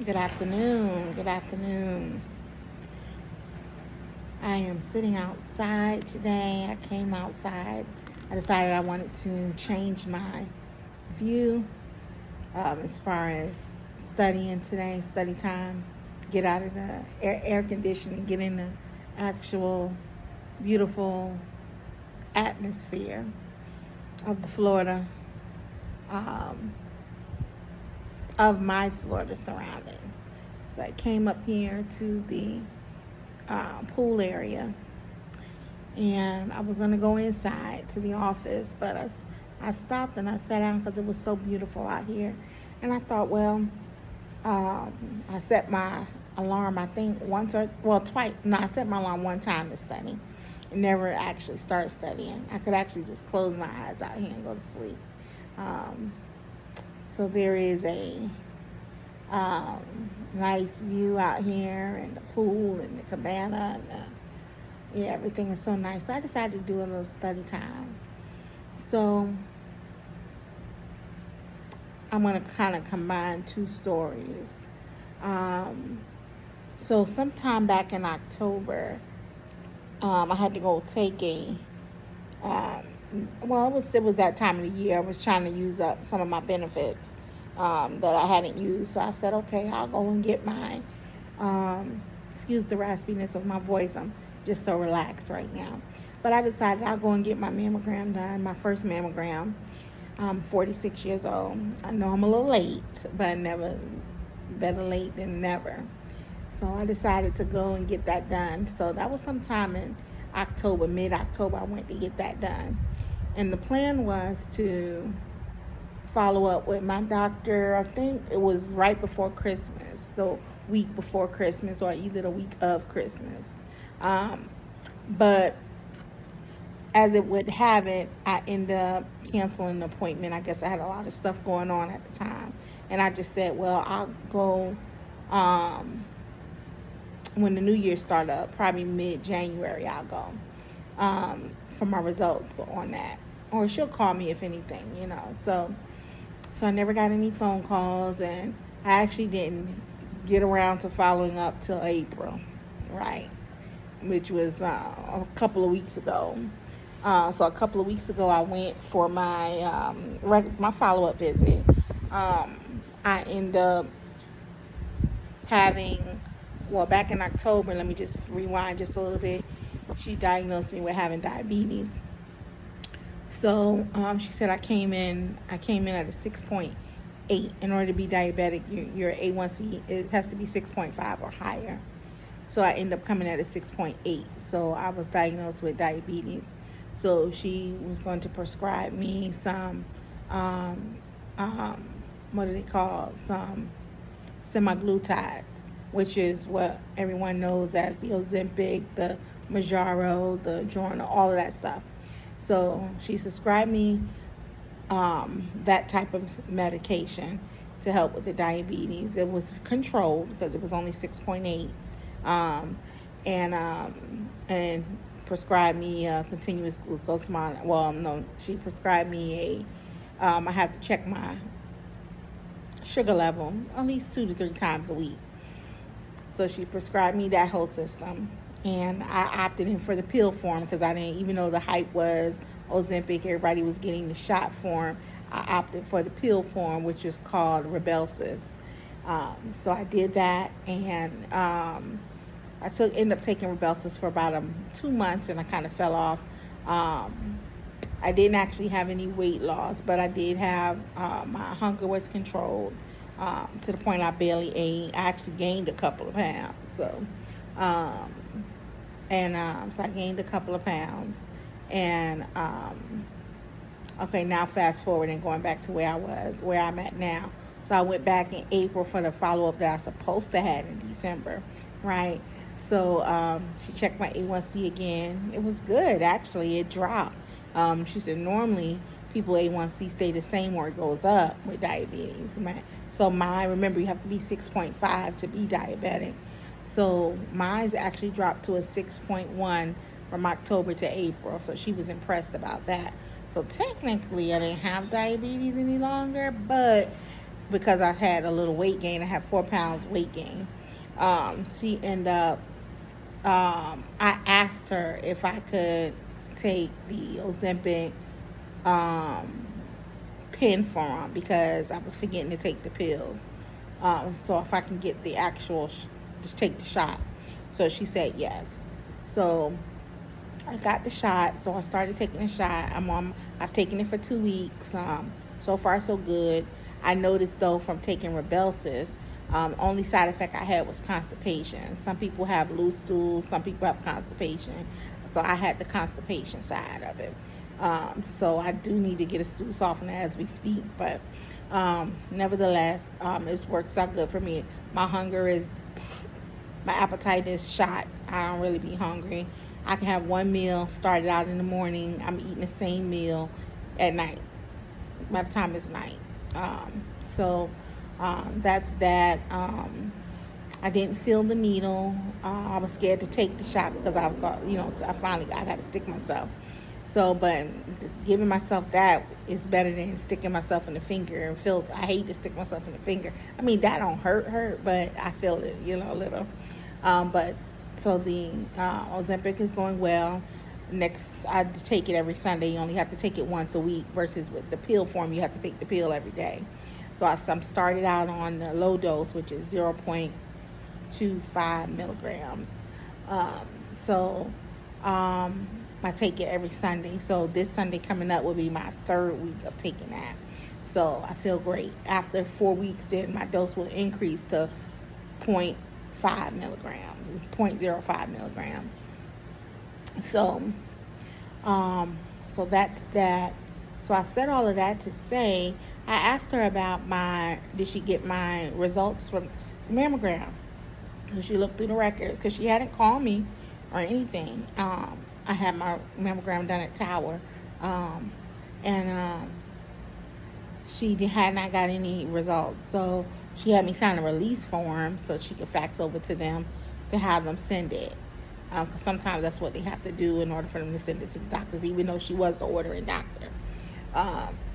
Good afternoon. Good afternoon. I am sitting outside today. I came outside. I decided I wanted to change my view as far as studying today, study time. Get out of the air conditioning, get in the actual beautiful atmosphere of the Florida, um, of my Florida surroundings. So I came up here to the pool area, and I was going to go inside to the office, but I stopped and I sat down because it was so beautiful out here. And I thought, well, I set my alarm, I think once or, well, twice. No, I set my alarm one time to study and never actually start studying. I could actually just close my eyes out here and go to sleep. Um, so there is a nice view out here, and the pool and the cabana, and yeah, everything is so nice. So I decided to do a little study time. So I'm going to kind of combine two stories. Um, so sometime back in October, I had to go take um, well, it was that time of the year. I was trying to use up some of my benefits that I hadn't used. So I said, okay, I'll go and get my, excuse the raspiness of my voice. I'm just so relaxed right now. But I decided I'll go and get my mammogram done, my first mammogram. I'm 46 years old. I know I'm a little late, but never better late than never. So I decided to go and get that done. So that was sometime in October, mid-October, I went to get that done. And the plan was to follow up with my doctor. I think it was right before Christmas, the week before Christmas, or either the week of Christmas. But as it would have it, I ended up canceling the appointment. I guess I had a lot of stuff going on at the time. And I just said, well, I'll go when the new year started up, probably mid-January, I'll go for my results on that. Or she'll call me if anything, you know. So I never got any phone calls, and I actually didn't get around to following up till April, right? Which was a couple of weeks ago. So a couple of weeks ago, I went for my follow-up visit. I ended up having, well, back in October, let me just rewind just a little bit. She diagnosed me with having diabetes. So she said I came in at a 6.8. In order to be diabetic, your A1C, it has to be 6.5 or higher. So I ended up coming at a 6.8. So I was diagnosed with diabetes. So she was going to prescribe me some, what do they call, some semaglutides, which is what everyone knows as the Ozempic, the Mounjaro, the Jornal, all of that stuff. So she prescribed me that type of medication to help with the diabetes. It was controlled because it was only 6.8, and prescribed me a continuous glucose monitor. Well, no, she prescribed me I have to check my sugar level at least 2 to 3 times a week. So she prescribed me that whole system, and I opted in for the pill form because I didn't even know the hype was Ozempic. Everybody was getting the shot form. I opted for the pill form, which is called Rybelsus. So I did that, and I ended up taking Rybelsus for about 2 months, and I kind of fell off. I didn't actually have any weight loss, but I did have, my hunger was controlled to the point I barely ate. I actually gained a couple of pounds. So I gained a couple of pounds. And okay, now fast forward and going back to where I'm at now. So I went back in April for the follow-up that I was supposed to have in December, right? So she checked my A1C again. It was good, actually. It dropped. She said normally people A1C stay the same or it goes up with diabetes. So remember, you have to be 6.5 to be diabetic. So mine's actually dropped to a 6.1 from October to April. So she was impressed about that. So technically I didn't have diabetes any longer, but because I had a little weight gain. I had 4 pounds weight gain. She ended up, I asked her if I could take the Ozempic pen form because I was forgetting to take the pills. So if I can get the actual, just take the shot. So she said yes. So I got the shot. So I started taking the shot. I've taken it for 2 weeks. So far so good. I noticed though from taking Rybelsus, only side effect I had was constipation. Some people have loose stools, some people have constipation. So I had the constipation side of it. So I do need to get a stool softener as we speak, but nevertheless, it works out good for me. My appetite is shot. I don't really be hungry. I can have one meal started out in the morning. I'm eating the same meal at night by the time it's night. That's that. I didn't feel the needle. I was scared to take the shot because I thought, I got to stick myself. So, but giving myself that is better than sticking myself in the finger. I hate to stick myself in the finger. I mean, that don't hurt, but I feel it, a little. So the Ozempic is going well. Next, I take it every Sunday. You only have to take it once a week versus with the pill form, you have to take the pill every day. So I'm started out on the low dose, which is 0.25 milligrams. I take it every Sunday. So this Sunday coming up will be my 3rd week of taking that. So I feel great. After 4 weeks, then my dose will increase to 0.5 milligrams, 0.05 milligrams. So that's that. So I said all of that to say, I asked her about did she get my results from the mammogram? So she looked through the records because she hadn't called me or anything. I had my mammogram done at Tower, and she had not got any results. So she had me sign a release form so she could fax over to them to have them send it. Because sometimes that's what they have to do in order for them to send it to the doctors, even though she was the ordering doctor.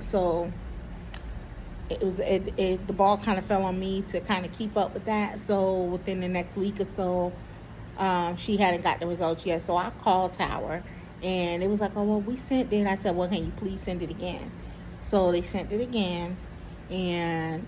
So it was the ball kind of fell on me to kind of keep up with that. So within the next week or so, she hadn't got the results yet. So I called Tower, and it was like, oh, well, we sent it. I said, well, can you please send it again? So they sent it again, and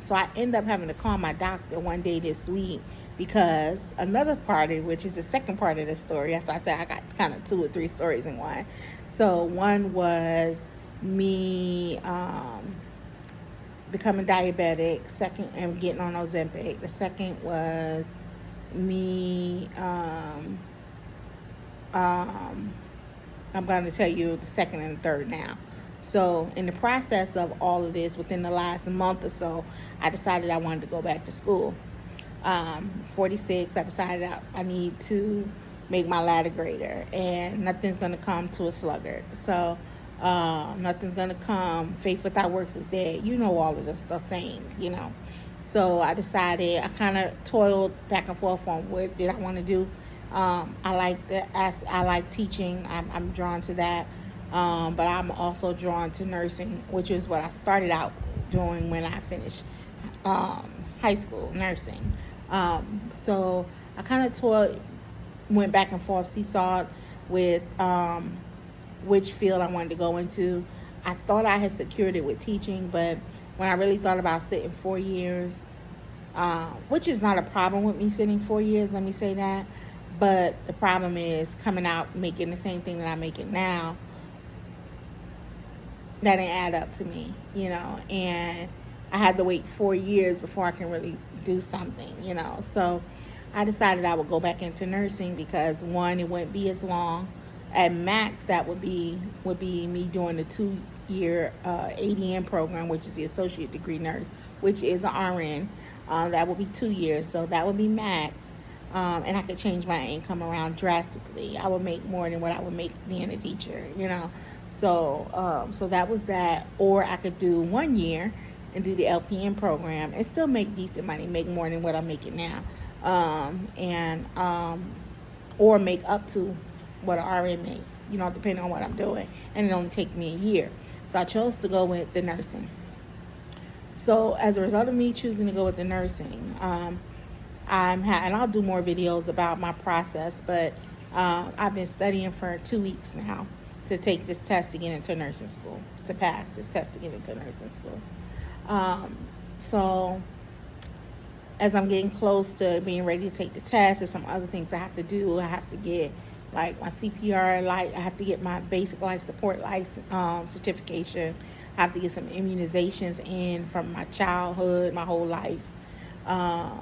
so I ended up having to call my doctor one day this week because another party, which is the second part of the story. So I said I got kind of 2 or 3 stories in one. So one was me becoming diabetic, second, and getting on Ozempic. The second was me, I'm going to tell you the second and the third now. So in the process of all of this, within the last month or so, I decided I wanted to go back to school. 46, I decided I need to make my ladder greater, and nothing's going to come to a sluggard. So nothing's going to come. Faith without works is dead. You know all of the sayings, So I decided, I kind of toiled back and forth on what did I want to do. I like teaching. I'm drawn to that. But I'm also drawn to nursing, which is what I started out doing when I finished high school, nursing. So I kind of went back and forth, seesawed with which field I wanted to go into. I thought I had secured it with teaching, but when I really thought about sitting 4 years, which is not a problem with me sitting 4 years, let me say that, but the problem is coming out making the same thing that I'm making now. That didn't add up to me, and I had to wait 4 years before I can really do something, So I decided I would go back into nursing because, one, it wouldn't be as long. At max, that would be me doing the 2-year ADN program, which is the associate degree nurse, which is an RN. That would be 2 years, so that would be max. And I could change my income around drastically. I would make more than what I would make being a teacher, So that was that. Or I could do 1 year and do the LPN program and still make decent money, make more than what I'm making now, or make up to what an RN makes, depending on what I'm doing, and it only take me a year. So I chose to go with the nursing. So as a result of me choosing to go with the nursing, and I'll do more videos about my process, but I've been studying for 2 weeks now to take this test to get into nursing school, to pass this test to get into nursing school. So as I'm getting close to being ready to take the test, there's some other things I have to do. I have to get like my CPR, I have to get my basic life support license certification. I have to get some immunizations in from my childhood, my whole life. A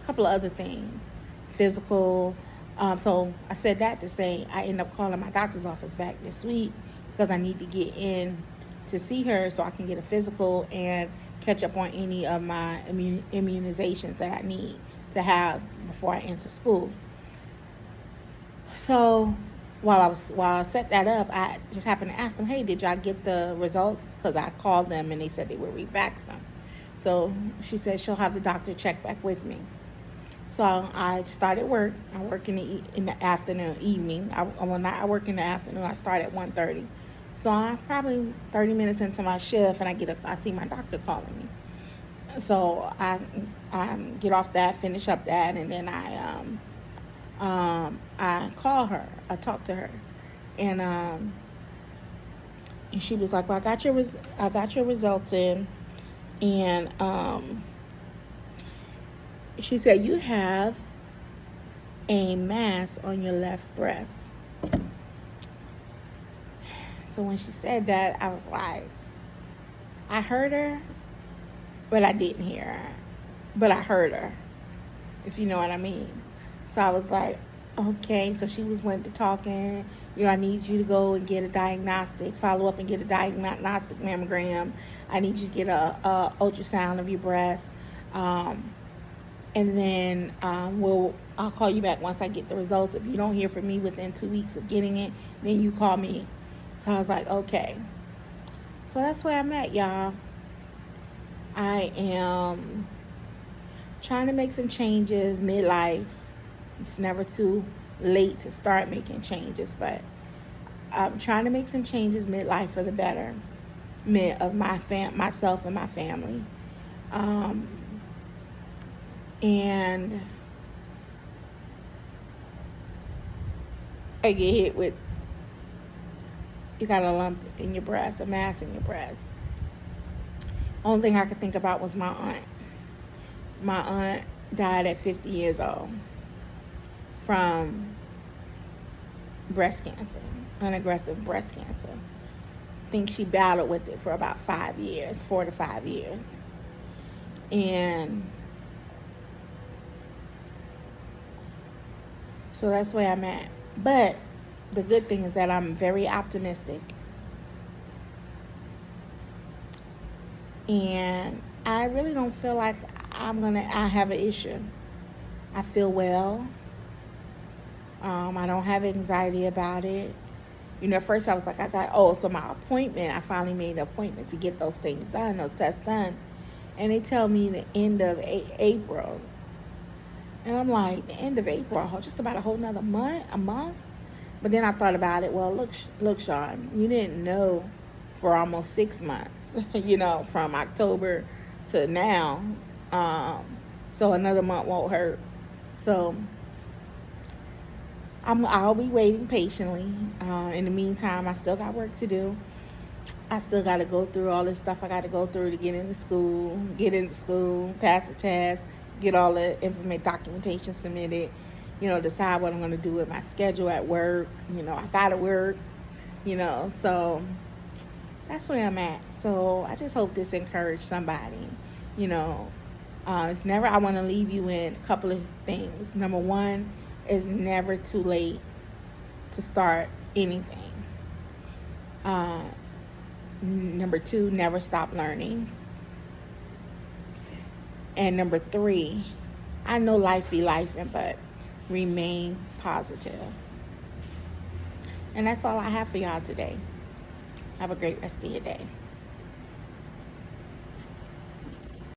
couple of other things, physical. So I said that to say I end up calling my doctor's office back this week because I need to get in to see her so I can get a physical and catch up on any of my immunizations that I need to have before I enter school. So while I set that up, I just happened to ask them, hey, did y'all get the results? Because I called them and they said they would refax them. So she said she'll have the doctor check back with me. So I started work. I work in the afternoon, evening. I work in the afternoon. I start at 1:30. So I'm probably 30 minutes into my shift, and I see my doctor calling me. So I get off that, finish up that, and then I call her. I talk to her, and she was like, "Well, I got your results in," and she said, "You have a mass on your left breast." So when she said that, I was like, I heard her, but I didn't hear her. But I heard her, if you know what I mean. So I was like, okay. So she went to talking, I need you to go and get a diagnostic, follow up and get a diagnostic mammogram. I need you to get a ultrasound of your breast. And then I'll call you back once I get the results. If you don't hear from me within 2 weeks of getting it, then you call me. So I was like, okay. So that's where I'm at, y'all. I am trying to make some changes midlife. It's never too late to start making changes, but I'm trying to make some changes midlife for the betterment of myself and my family. And I get hit with, you got a lump in your breast, a mass in your breast. Only thing I could think about was my aunt. My aunt died at 50 years old from breast cancer, unaggressive breast cancer. I think she battled with it for about 5 years, 4 to 5 years. And so that's where I'm at. But the good thing is that I'm very optimistic. And I really don't feel like I have an issue. I feel well. I don't have anxiety about it. At first I was like, so my appointment, I finally made an appointment to get those things done, those tests done. And they tell me the end of April. And I'm like, the end of April, just about a month? But then I thought about it. Well, look, Sean, you didn't know for almost 6 months, from October to now. So another month won't hurt. So I'll be waiting patiently. In the meantime, I still got work to do. I still got to go through all this stuff I got to go through to get into school, pass the test, get all the documentation submitted, decide what I'm going to do with my schedule at work. I got to work, so that's where I'm at. So I just hope this encouraged somebody. It's never, I want to leave you in a couple of things. Number one, it's never too late to start anything. Number two, never stop learning. And number three, I know life be lifing, but remain positive. And that's all I have for y'all today. Have a great rest of your day.